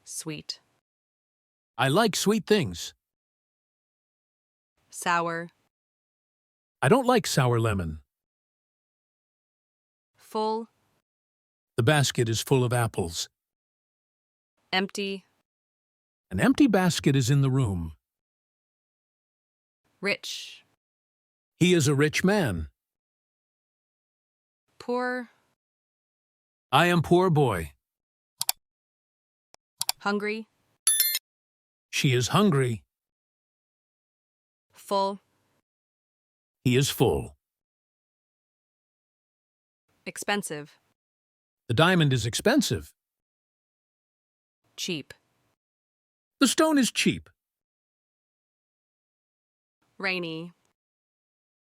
Sweet. I like sweet things. Sour. I don't like sour lemon. Full. The basket is full of apples. Empty. An empty basket is in the room. Rich. He is a rich man. Poor. I am poor boy. Hungry. She is hungry. Full. He is full. Expensive. The diamond is expensive. Cheap. The stone is cheap. Rainy.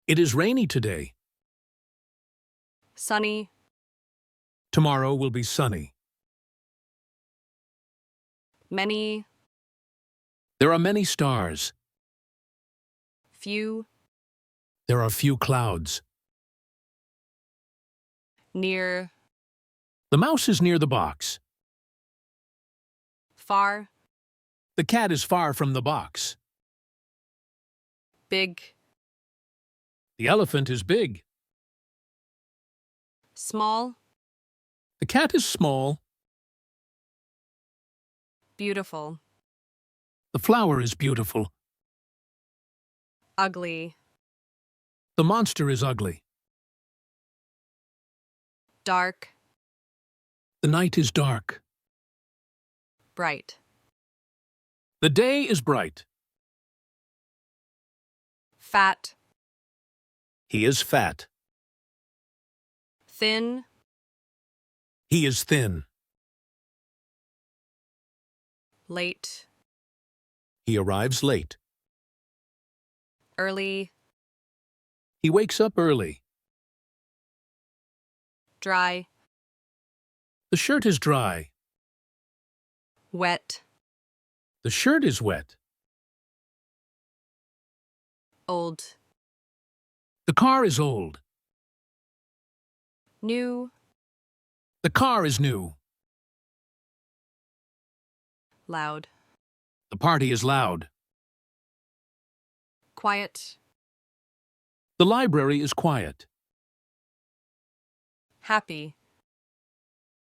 It is rainy today. Sunny. Tomorrow will be sunny. Many. There are many stars. Few. There are few clouds. Near. The mouse is near the box. Far. The cat is far from the box. Big. The elephant is big. Small. The cat is small. Beautiful. The flower is beautiful. Ugly. The monster is ugly. Dark. The night is dark. Bright. The day is bright. Fat. He is fat. Thin. He is thin. Late. He arrives late. Early. He wakes up early. Dry. The shirt is dry. Wet. The shirt is wet. Old. The car is old. New. The car is new. Loud. The party is loud. Quiet. The library is quiet. Happy.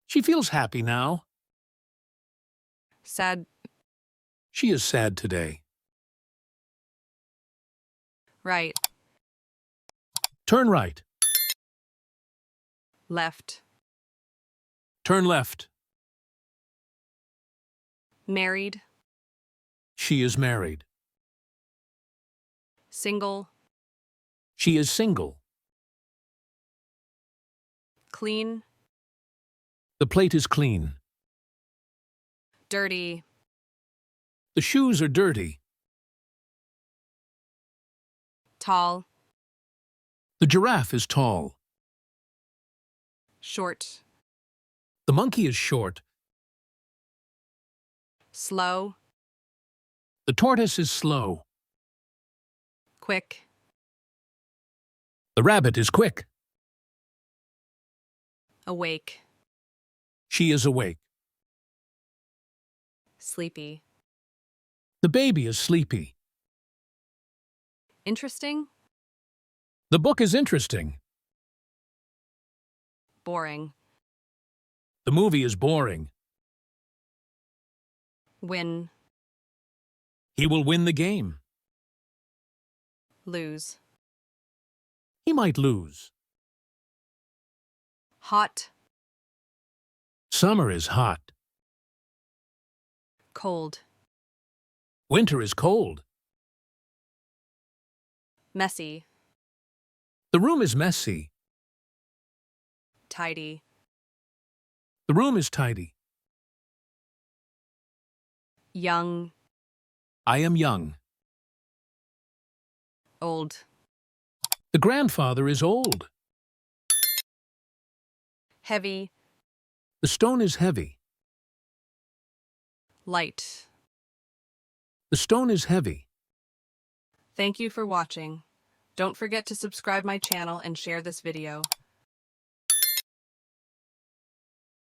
She feels happy now. Sad. She is sad today. Right. Turn right. Left. Turn left. Married. She is married. Single. She is single. Clean. The plate is clean. Dirty. The shoes are dirty. Tall. The giraffe is tall. Short. The monkey is short. Slow. The tortoise is slow. Quick. The rabbit is quick. Awake. She is awake. Sleepy. The baby is sleepy. Interesting. The book is interesting. Boring. The movie is boring. Win. He will win the game. Lose. He might lose. Hot. Summer is hot. Cold. Winter is cold. Messy. The room is messy. Tidy. The room is tidy. Young. I am young. Old. The grandfather is old. Heavy. The stone is heavy. Light. The stone is heavy. Thank you for watching. Don't forget to subscribe my channel and share this video.